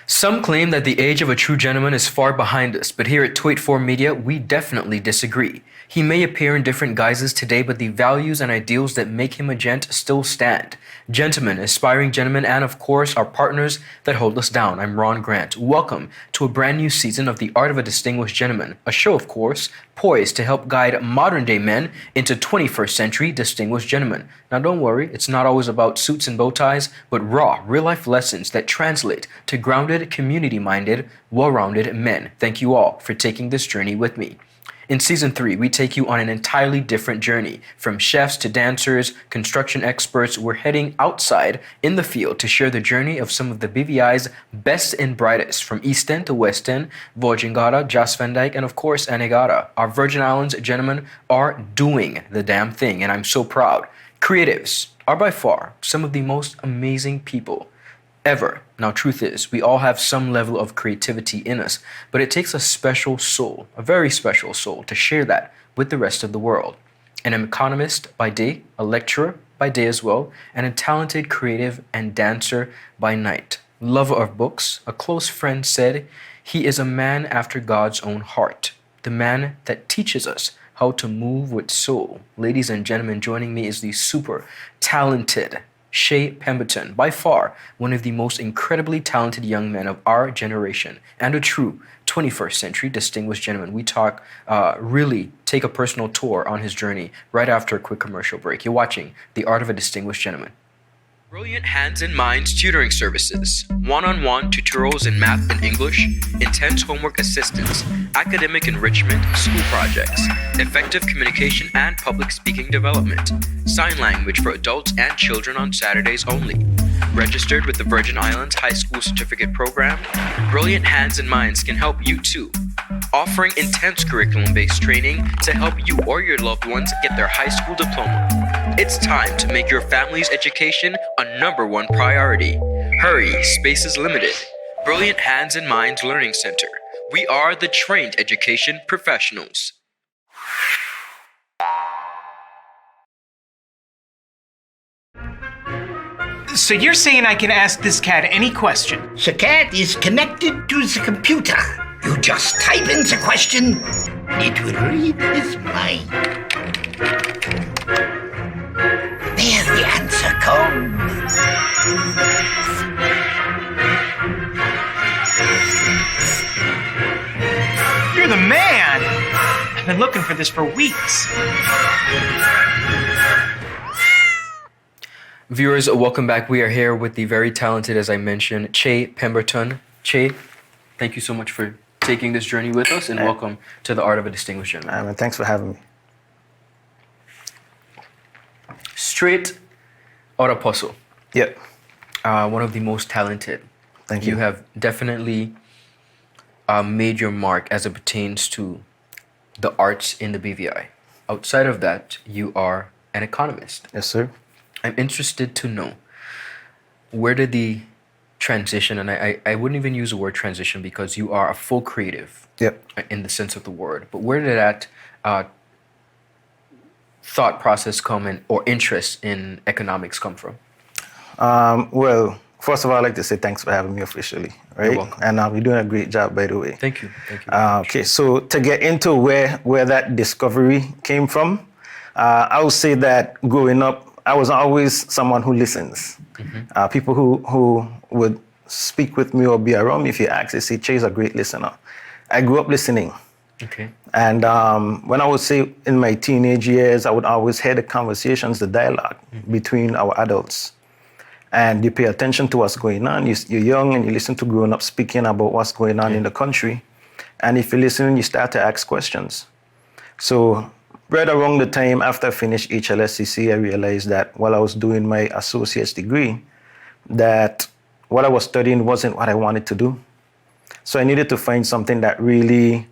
Some claim that the age of a true gentleman is far behind us, but here at 284 Media, we definitely disagree. He may appear in different guises today, but the values and ideals that make him a gent still stand. Gentlemen, aspiring gentlemen, and of course, our partners that hold us down. I'm Ron Grant. Welcome to a brand new season of The Art of a Distinguished Gentleman, a show, of course, poised to help guide modern-day men into 21st century distinguished gentlemen. Now, don't worry, it's not always about suits and bow ties, but raw, real-life lessons that translate to grounded, community-minded, well-rounded men. Thank you all for taking this journey with me. In Season 3, we take you on an entirely different journey. From chefs to dancers, construction experts, we're heading outside in the field to share the journey of some of the BVI's best and brightest, from East End to West End, Vojingada, Jas Van Dyke, and of course, Anegada. Our Virgin Islands gentlemen are doing the damn thing, and I'm so proud. Creatives are by far some of the most amazing people ever. Now, truth is, we all have some level of creativity in us, but it takes a special soul, a very special soul, to share that with the rest of the world. And an economist by day, a lecturer by day as well, and a talented creative and dancer by night. Lover of books, a close friend said, he is a man after God's own heart, the man that teaches us how to move with soul. Ladies and gentlemen, joining me is the super talented Che Pemberton, by far one of the most incredibly talented young men of our generation and a true 21st century distinguished gentleman. We really take a personal tour on his journey right after a quick commercial break. You're watching The Art of a Distinguished Gentleman. Brilliant Hands and Minds tutoring services, one-on-one tutorials in math and English, intense homework assistance, academic enrichment, school projects, effective communication and public speaking development, sign language for adults and children on Saturdays only. Registered with the Virgin Islands High School Certificate Program, Brilliant Hands and Minds can help you too. Offering intense curriculum-based training to help you or your loved ones get their high school diploma. It's time to make your family's education a #1 priority. Hurry, space is limited. Brilliant Hands and Minds Learning Center. We are the trained education professionals. So you're saying I can ask this cat any question? The cat is connected to the computer. You just type in the question, it will read his mind. There the answer comes. You're the man! I've been looking for this for weeks. Viewers, welcome back. We are here with the very talented, as I mentioned, Che Pemberton. Che, thank you so much for taking this journey with us, and welcome to The Art of a Distinguished Gentleman. Thanks for having me. Straight out of Puzzle. Yep. One of the most talented. Thank you. You have definitely made your mark as it pertains to the arts in the BVI. Outside of that, you are an economist. Yes, sir. I'm interested to know, where did the transition, and I wouldn't even use the word transition because you are a full creative. Yep. In the sense of the word, but where did that thought process come in, or interest in economics come from? Well, first of all, I'd like to say thanks for having me officially, right? You're welcome. And you're doing a great job, by the way. Thank you. Thank you. Okay, so to get into where that discovery came from, I would say that growing up, I was always someone who listens. Mm-hmm. People who would speak with me or be around me, if you ask, they say, Che's a great listener. I grew up listening. Okay. And when I would say in my teenage years, I would always hear the conversations, the dialogue between our adults. And you pay attention to what's going on. You're young and you listen to grown up speaking about what's going on in the country. And if you listen, you start to ask questions. So right around the time after I finished HLSCC, I realized that while I was doing my associate's degree, that what I was studying wasn't what I wanted to do. So I needed to find something that really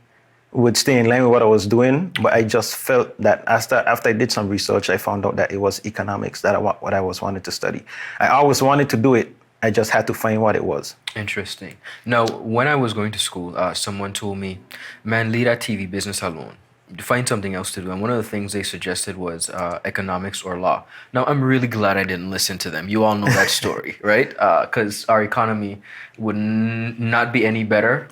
would stay in line with what I was doing. But I just felt that after I did some research, I found out that it was economics that what I was wanting to study. I always wanted to do it, I just had to find what it was. Interesting. Now, when I was going to school, someone told me, man, leave that TV business alone. Find something else to do. And one of the things they suggested was economics or law. Now, I'm really glad I didn't listen to them. You all know that story, right? Because our economy would not be any better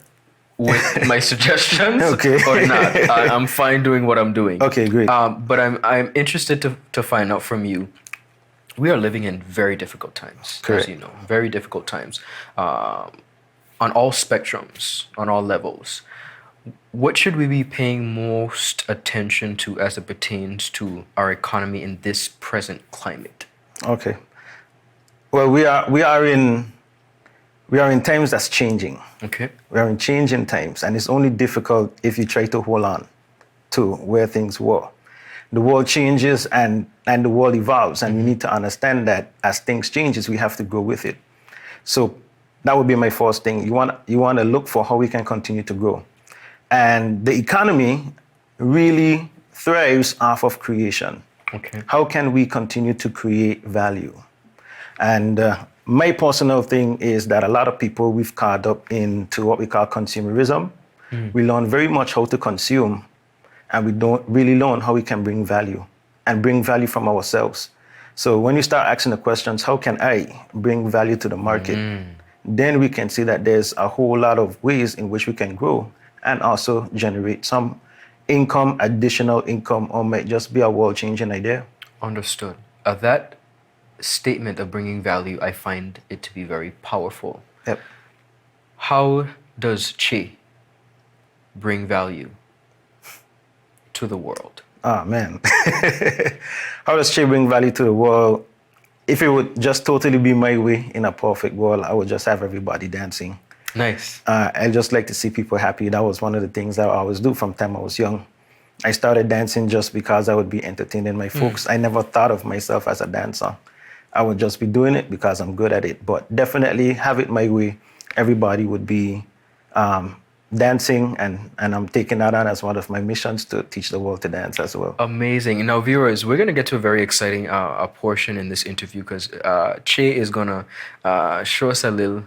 with my suggestions Okay. or not. I'm fine doing what I'm doing. Okay, great. But I'm interested to find out from you. We are living in very difficult times, Correct. as you know, very difficult times on all spectrums, on all levels. What should we be paying most attention to as it pertains to our economy in this present climate? Okay. Well, we are in times that's changing. Okay. We are in changing times, and it's only difficult if you try to hold on to where things were. The world changes and the world evolves, and we need to understand that as things changes, we have to go with it. So that would be my first thing. You want to look for how we can continue to grow. And the economy really thrives off of creation. Okay. How can we continue to create value? And my personal thing is that a lot of people, we've caught up into what we call consumerism. We learn very much how to consume, and we don't really learn how we can bring value and bring value from ourselves. So when you start asking the questions, how can I bring value to the market? Then we can see that there's a whole lot of ways in which we can grow and also generate some income, additional income, or might just be a world-changing idea. Understood. That statement of bringing value, I find it to be very powerful. Yep. How does Che bring value to the world? Ah, man. How does Che bring value to the world? If it would just totally be my way in a perfect world, I would just have everybody dancing. Nice. I just like to see people happy. That was one of the things that I always do from the time I was young. I started dancing just because I would be entertaining my folks. I never thought of myself as a dancer. I would just be doing it because I'm good at it. But definitely have it my way. Everybody would be dancing, and I'm taking that on as one of my missions to teach the world to dance as well. Amazing. Now, viewers, we're going to get to a very exciting portion in this interview because Che is going to show us a little,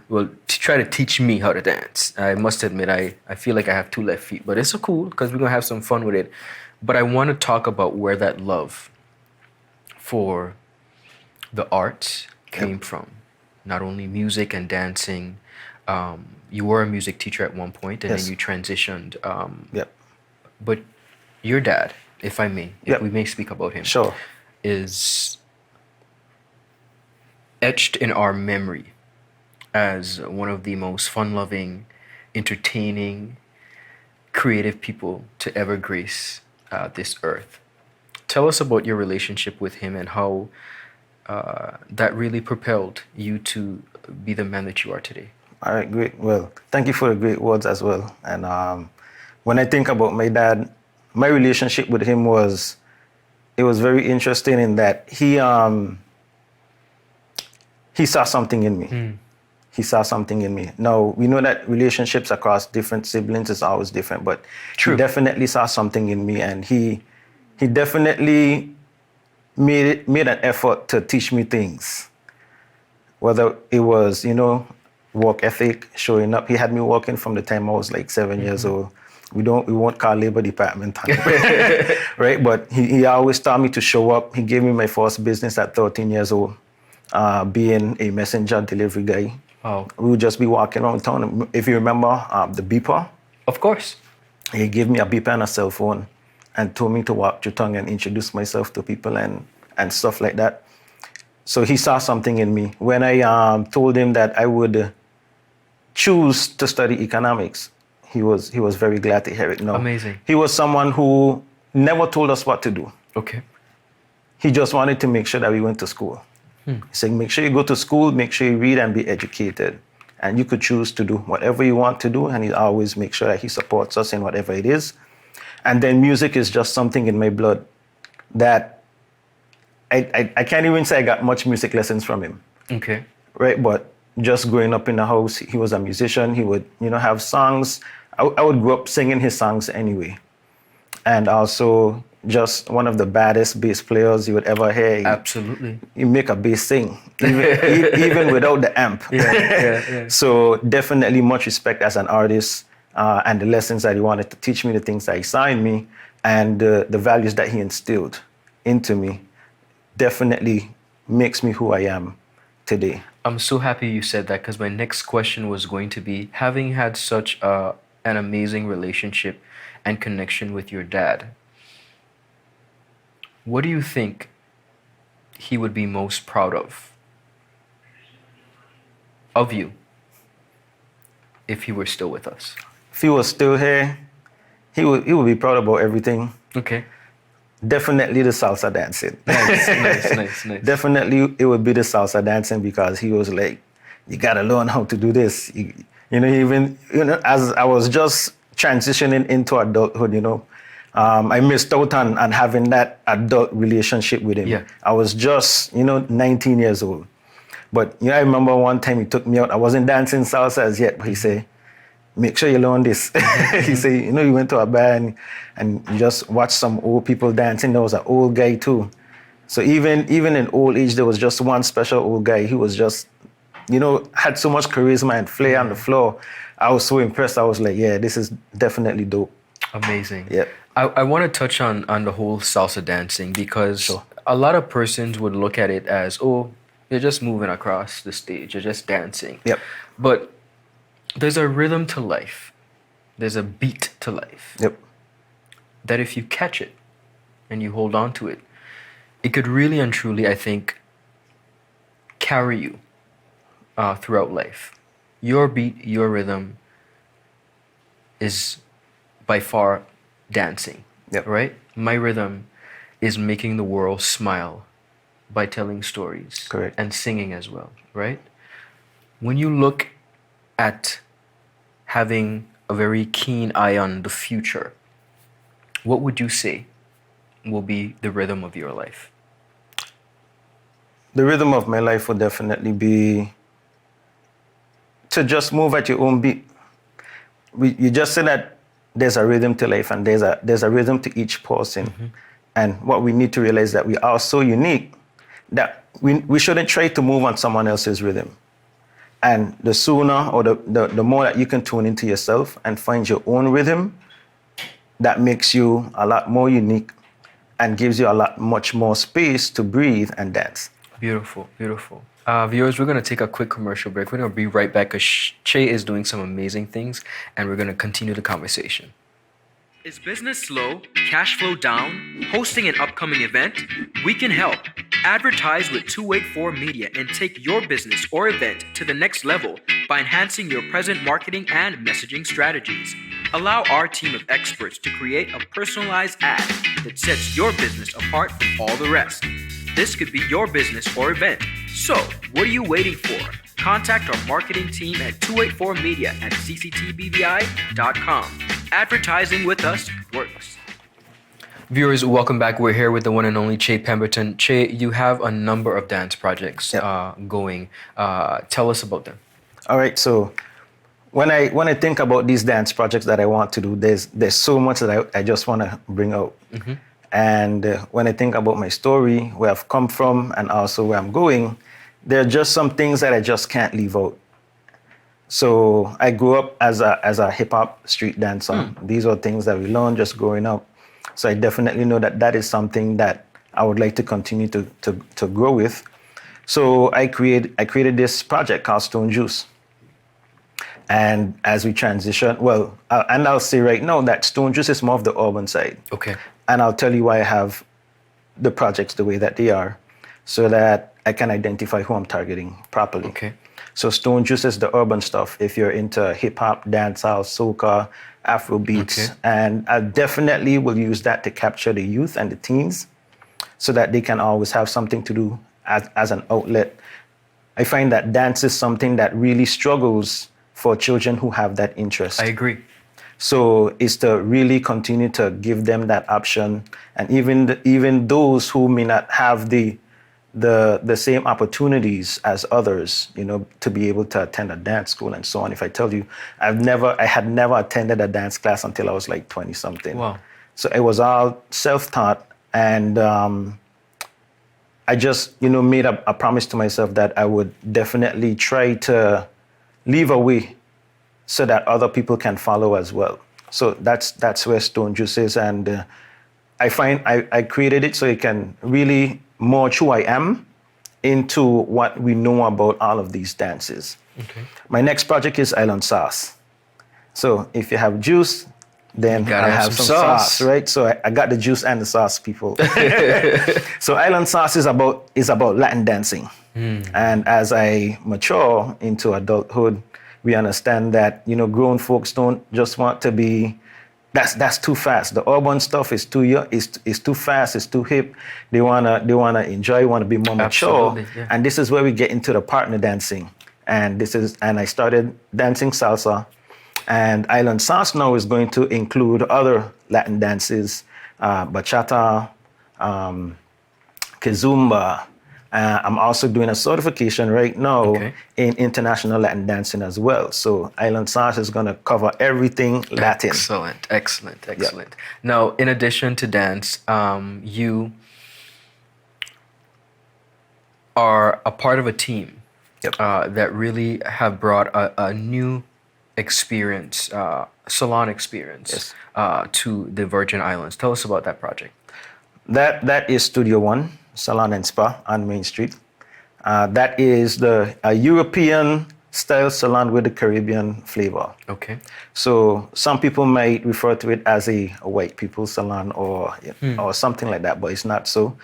try to teach me how to dance. I must admit, I feel like I have two left feet, but it's so cool because we're going to have some fun with it. But I want to talk about where that love for the arts came from. Not only music and dancing. You were a music teacher at one point, and Yes. then you transitioned. Yep. But your dad, if I may, if Yep. we may speak about him, Sure. is etched in our memory as one of the most fun-loving, entertaining, creative people to ever grace this earth. Tell us about your relationship with him and how that really propelled you to be the man that you are today. All right, great. Well, thank you for the great words as well. And when I think about my dad, my relationship with him was very interesting in that he saw something in me. He saw something in me. Now, we know that relationships across different siblings is always different, but True. he definitely saw something in me, and he definitely made an effort to teach me things. Whether it was, work ethic, showing up. He had me working from the time I was like 7 years old. We won't call labor department time, right? But he always taught me to show up. He gave me my first business at 13 years old, being a messenger delivery guy. Wow. We would just be walking around town. If you remember the beeper, Of course. he gave me a beeper and a cell phone and told me to walk through town and introduce myself to people and stuff like that. So he saw something in me. When I told him that I would choose to study economics, he was very glad to hear it. No, Amazing. He was someone who never told us what to do. Okay. He just wanted to make sure that we went to school. He said, make sure you go to school, make sure you read and be educated. And you could choose to do whatever you want to do, and he always makes sure that he supports us in whatever it is. And then music is just something in my blood that I can't even say I got much music lessons from him. Okay. Right, but just growing up in the house, he was a musician. He would, have songs. I would grow up singing his songs anyway. And also, just one of the baddest bass players you would ever hear. Absolutely. You make a bass sing, even without the amp. Yeah. So definitely much respect as an artist, and the lessons that he wanted to teach me, the things that he signed me, and the values that he instilled into me definitely makes me who I am today. I'm so happy you said that because my next question was going to be, having had such an amazing relationship and connection with your dad, what do you think he would be most proud of you, if he were still with us? If he was still here, he would be proud about everything. Okay. Definitely the salsa dancing. Nice. Definitely it would be the salsa dancing, because he was like, you gotta learn how to do this. As I was just transitioning into adulthood, I missed out on having that adult relationship with him. Yeah. I was just, 19 years old. But I remember one time he took me out. I wasn't dancing salsa as yet, but he said, make sure you learn this. He said, you went to a bar and you just watched some old people dancing. There was an old guy too. So even in old age, there was just one special old guy. He was just, had so much charisma and flair on the floor. I was so impressed. I was like, yeah, this is definitely dope. Amazing. Yeah. I want to touch on the whole salsa dancing, because Sure. a lot of persons would look at it as, oh, you're just moving across the stage, you're just dancing. Yep. But there's a rhythm to life. There's a beat to life. Yep. That if you catch it and you hold on to it, it could really and truly, I think, carry you throughout life. Your beat, your rhythm is by far dancing, Yep. right? My rhythm is making the world smile by telling stories. Correct. And singing as well, right? When you look at having a very keen eye on the future, what would you say will be the rhythm of your life? The rhythm of my life would definitely be to just move at your own beat. You just said that there's a rhythm to life, and there's a rhythm to each person. Mm-hmm. And what we need to realize is that we are so unique that we shouldn't try to move on someone else's rhythm. And the sooner or the more that you can tune into yourself and find your own rhythm, that makes you a lot more unique and gives you much more space to breathe and dance. Beautiful. Viewers, we're going to take a quick commercial break. We're going to be right back because Che is doing some amazing things, and we're going to continue the conversation. Is business slow? Cash flow down? Hosting an upcoming event? We can help. Advertise with 284 Media and take your business or event to the next level by enhancing your present marketing and messaging strategies. Allow our team of experts to create a personalized ad that sets your business apart from all the rest. This could be your business or event. So, what are you waiting for? Contact our marketing team at 284media at cctbvi.com. Advertising with us works. Viewers, welcome back. We're here with the one and only Che Pemberton. Che, you have a number of dance projects going. Tell us about them. All right. So when I think about these dance projects that I want to do, there's so much that I just want to bring out. Mm-hmm. And when I think about my story, where I've come from, and also where I'm going, there are just some things that I just can't leave out. So I grew up as a hip hop street dancer. These are things that we learned just growing up. So I definitely know that is something that I would like to continue to grow with. So I created this project called Stone Juice. And as we transition, and I'll say right now that Stone Juice is more of the urban side. Okay. And I'll tell you why I have the projects the way that they are, so that I can identify who I'm targeting properly. Okay. So Stone Juice is the urban stuff. If you're into hip hop, dancehall, soca, Afro beats, okay. And I definitely will use that to capture the youth and the teens, so that they can always have something to do as an outlet. I find that dance is something that really struggles for children who have that interest. I agree. So it's to really continue to give them that option, and even those who may not have the same opportunities as others, to be able to attend a dance school and so on. If I tell you, I had never attended a dance class until I was like 20 something. Wow. So it was all self-taught, and I just, made a promise to myself that I would definitely try to leave a way so that other people can follow as well. So that's where Stone Juice is, and I find I created it so it can really merge who I am into what we know about all of these dances. Okay. My next project is Island Sauce. So if you have juice, then I have some sauce, right? So I got the juice and the sauce, people. So Island Sauce is about Latin dancing. And as I mature into adulthood, we understand that, grown folks don't just want to be, that's too fast. The urban stuff is too young, is too fast, it's too hip. They wanna enjoy, wanna be more mature. Yeah. And this is where we get into the partner dancing. And I started dancing salsa. And Island Sauce now is going to include other Latin dances, bachata, kizomba. I'm also doing a certification right now in international Latin dancing as well. So Island Sauce is going to cover everything Latin. Excellent. Now, in addition to dance, you are a part of a team that really have brought a new experience, salon experience, to the Virgin Islands. Tell us about that project. That is Studio One Salon and Spa on Main Street. That is a European style salon with the Caribbean flavor. Okay. So some people might refer to it as a white people salon or something like that, but it's not so.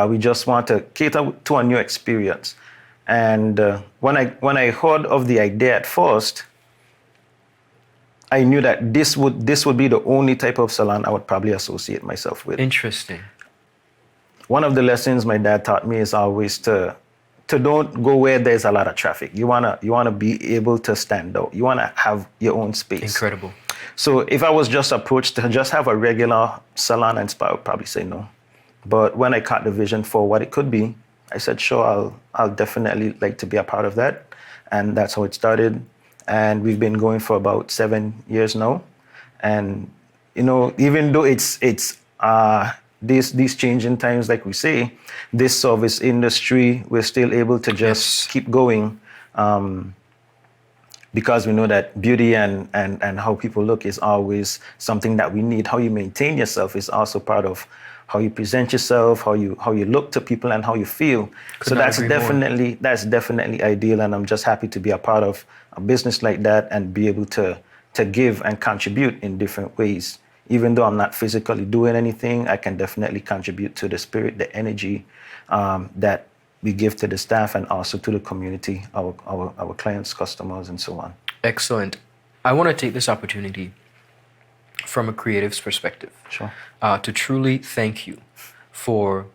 We just want to cater to a new experience. And when I heard of the idea at first, I knew that this would be the only type of salon I would probably associate myself with. Interesting. One of the lessons my dad taught me is always to don't go where there's a lot of traffic. You wanna be able to stand out. You wanna have your own space. Incredible. So if I was just approached to just have a regular salon and spa, I would probably say no. But when I caught the vision for what it could be, I said, sure, I'll definitely like to be a part of that. And that's how it started. And we've been going for about 7 years now. And, even though it's these changing times, like we say, this service industry, we're still able to just keep going because we know that beauty and how people look is always something that we need. How you maintain yourself is also part of how you present yourself, how you look to people, and how you feel. So that's definitely ideal, and I'm just happy to be a part of a business like that and be able to give and contribute in different ways. Even though I'm not physically doing anything, I can definitely contribute to the spirit, the energy that we give to the staff and also to the community, our clients, customers, and so on. Excellent. I want to take this opportunity from a creative's perspective, Sure. To truly thank you for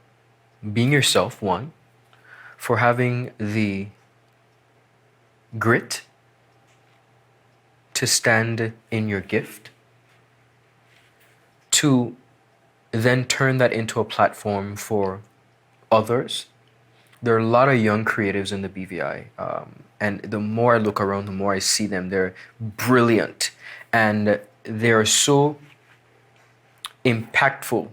being yourself, one, for having the grit to stand in your gift, to then turn that into a platform for others. There are a lot of young creatives in the BVI, and the more I look around, the more I see them. They're brilliant, and they are so impactful.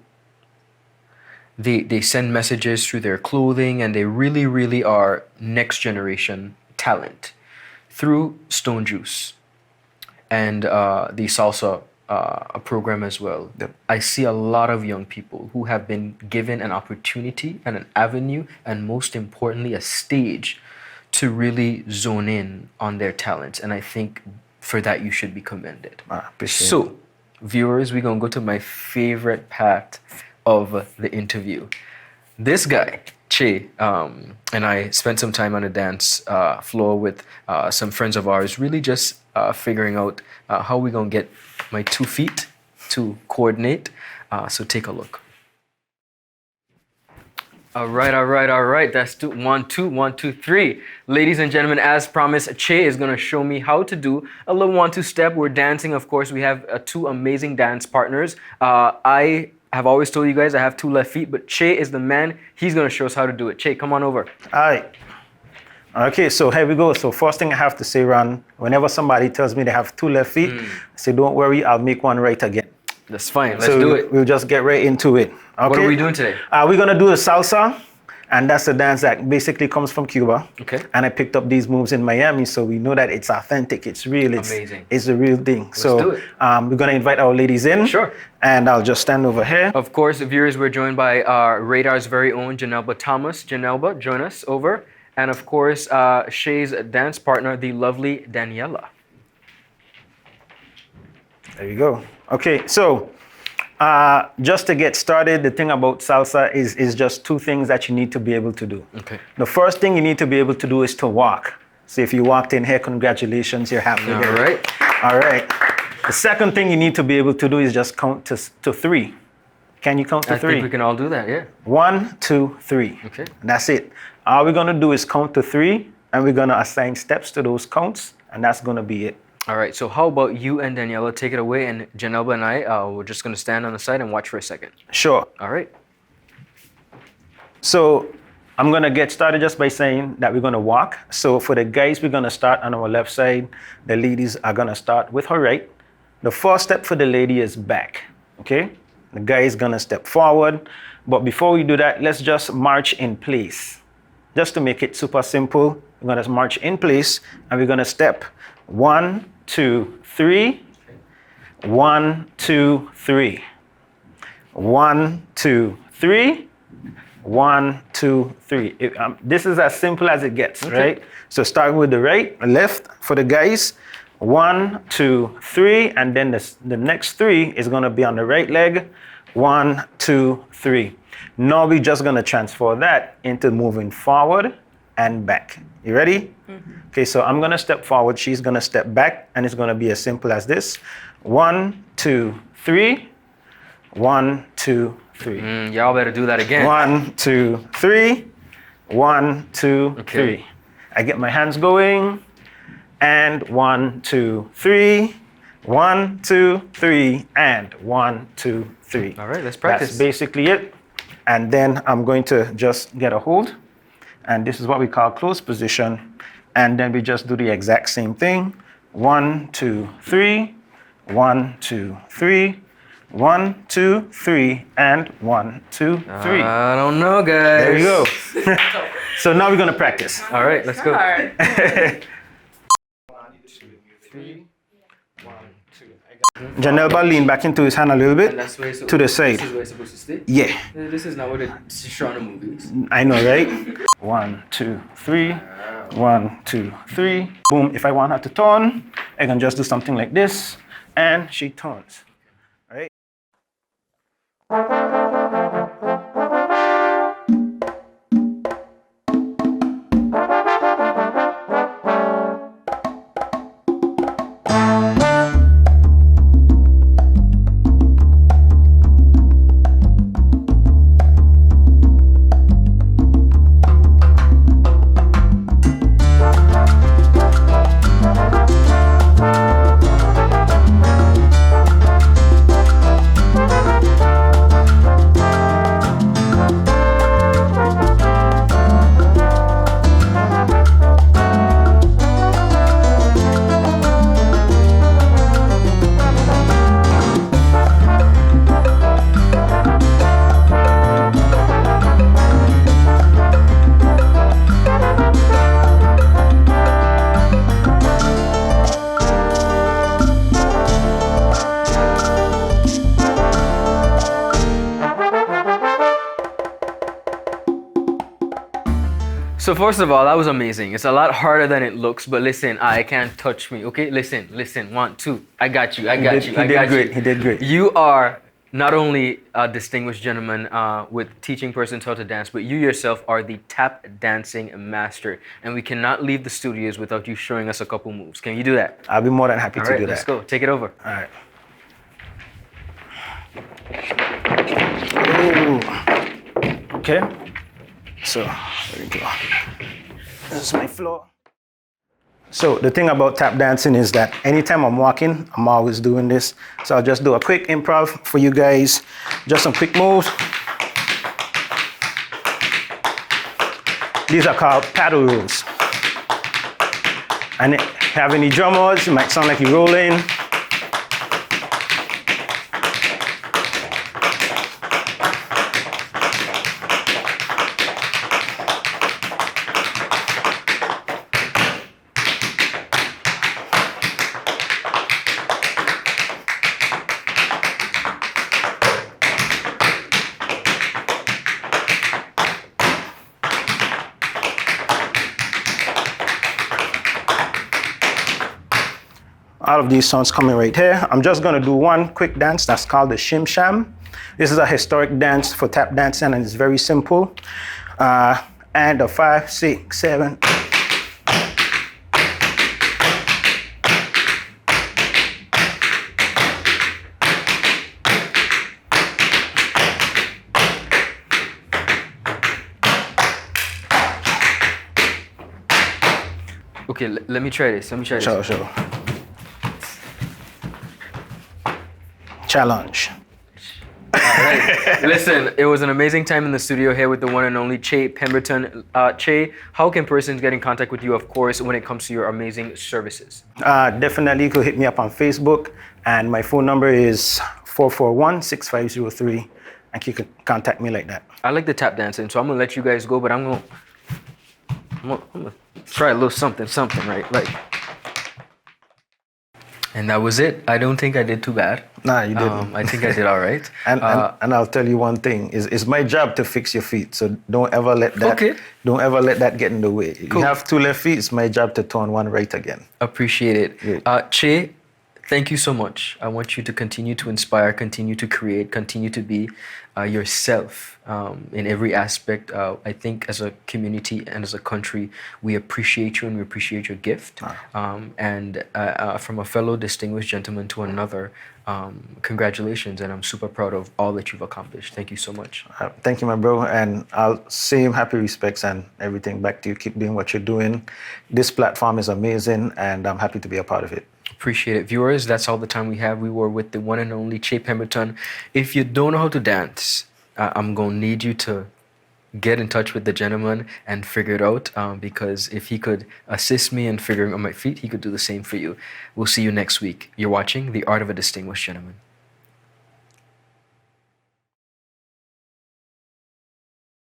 They send messages through their clothing, and they really, really are next generation talent. Through Stone Juice and the salsa program as well, I see a lot of young people who have been given an opportunity and an avenue, and most importantly, a stage to really zone in on their talents. And I think for that, you should be commended. So, viewers, we're going to go to my favorite part of the interview. This guy, Che, and I spent some time on a dance floor with some friends of ours, really just figuring out how we're going to get my 2 feet to coordinate. So take a look. All right. That's 1, 2, 1, 2, 3. Ladies and gentlemen, as promised, Che is going to show me how to do a little 1-2 step. We're dancing, of course. We have 2 amazing dance partners. I have always told you guys I have 2 left feet, but Che is the man. He's going to show us how to do it. Che, come on over. All right. Okay, so here we go. So first thing I have to say, Ron, whenever somebody tells me they have 2 left feet, I say, don't worry, I'll make one right again. That's fine. Let's So do it. we'll just get right into it. Okay? What are we doing today? We're gonna do a salsa, and that's a dance that basically comes from Cuba. Okay. And I picked up these moves in Miami, so we know that it's authentic, it's real, Amazing. It's the real thing. do So it. we're gonna invite our ladies in. Sure. And I'll just stand over here. Of course, viewers, we're joined by our Radar's very own Janelba Thomas. Janelba, join us over. And of course, Shay's dance partner, the lovely Daniela. There you go. Okay, so just to get started, the thing about salsa is just two things that you need to be able to do. Okay. The first thing you need to be able to do is to walk. So if you walked in here, congratulations, you're halfway All there. right. All right. The second thing you need to be able to do is just count to three. Can you count to I three? think we can all do that, yeah. 1, 2, 3. Okay. And that's it. All we're gonna do is count to three, and we're gonna assign steps to those counts, and that's gonna be it. All right, so how about you and Daniela take it away, and Janelba and I, we're just going to stand on the side and watch for a second. Sure. All right. So I'm gonna get started just by saying that we're gonna walk. So for the guys, we're gonna start on our left side. The ladies are gonna start with her right. The first step for the lady is back, okay? The guy is gonna step forward. But before we do that, let's just march in place. Just to make it super simple, we're gonna march in place and we're gonna step 1, 2, 3. 1, 2, 3. 1, 2, 3. 1, 2, 3. This is as simple as it gets, right? So starting with the right, left for the guys. 1, 2, 3, and then the next 3 is gonna be on the right leg. 1, 2, 3. Now we're just gonna transfer that into moving forward and back. You ready? Mm-hmm. Okay, so I'm gonna step forward, she's gonna step back, and it's gonna be as simple as this. 1, 2, 3. 1, 2, 3. Y'all better do that again. 1, 2, 3. 1, 2, 3. I get my hands going. And 1, 2, 3. 1, 2, 3. And 1, 2, 3. All right, let's practice. That's basically it. And then I'm going to just get a hold. And this is what we call close position. And then we just do the exact same thing. 1, 2, 3. 1, 2, 3. 1, 2, 3, and 1, 2, 3. I don't know, guys. There you go. So now we're gonna practice. All right, let's go. 1, 2, 3. 1, 2. Janelba, lean back into his hand a little bit to the side. This is where it's supposed to stay? Yeah, This is not what it's shown in movies. I know, right? 1, 2, 3. 1, 2, 3. Boom. If I want her to turn, I can just do something like this, and she turns. Right? So first of all, that was amazing. It's a lot harder than it looks, but listen, I can't touch me, okay? Listen, 1, 2. I got you, I got you, I got you. He did great. You are not only a distinguished gentleman with teaching persons how to dance, but you yourself are the tap dancing master. And we cannot leave the studios without you showing us a couple moves. Can you do that? I'll be more than happy All to right, do that. let's go. Take it over. All right. Ooh. Okay. So, there we go. This is my floor. So the thing about tap dancing is that anytime I'm walking, I'm always doing this. So I'll just do a quick improv for you guys. Just some quick moves. These are called paddle rolls. And if you have any drummers, it might sound like you're rolling. all of these sounds coming right here. I'm just gonna do one quick dance that's called the Shim Sham. This is a historic dance for tap dancing, and it's very simple. And a 5, 6, 7. Okay, let me try this. Sure. Challenge. Right. Listen, it was an amazing time in the studio here with the one and only Che Pemberton. Che, how can persons get in contact with you, of course, when it comes to your amazing services? Definitely, you could hit me up on Facebook, and my phone number is 441-6503, and you can contact me like that. I like the tap dancing, so I'm gonna let you guys go, but I'm gonna try a little something, right? Like, and that was it. I don't think I did too bad. Nah, you didn't. I think I did all right. And I'll tell you one thing: it's my job to fix your feet. So don't ever let that get in the way. Cool. You have 2 left feet. It's my job to turn one right again. Appreciate it. Great. Che, thank you so much. I want you to continue to inspire, continue to create, continue to be yourself in every aspect. I think as a community and as a country, we appreciate you and we appreciate your gift. And from a fellow distinguished gentleman to another, congratulations. And I'm super proud of all that you've accomplished. Thank you so much. Thank you, my bro. And I'll same happy respects and everything back to you. Keep doing what you're doing. This platform is amazing, and I'm happy to be a part of it. Appreciate it. Viewers, that's all the time we have. We were with the one and only Che Pemberton. If you don't know how to dance, I'm going to need you to get in touch with the gentleman and figure it out, because if he could assist me in figuring out my feet, he could do the same for you. We'll see you next week. You're watching The Art of a Distinguished Gentleman.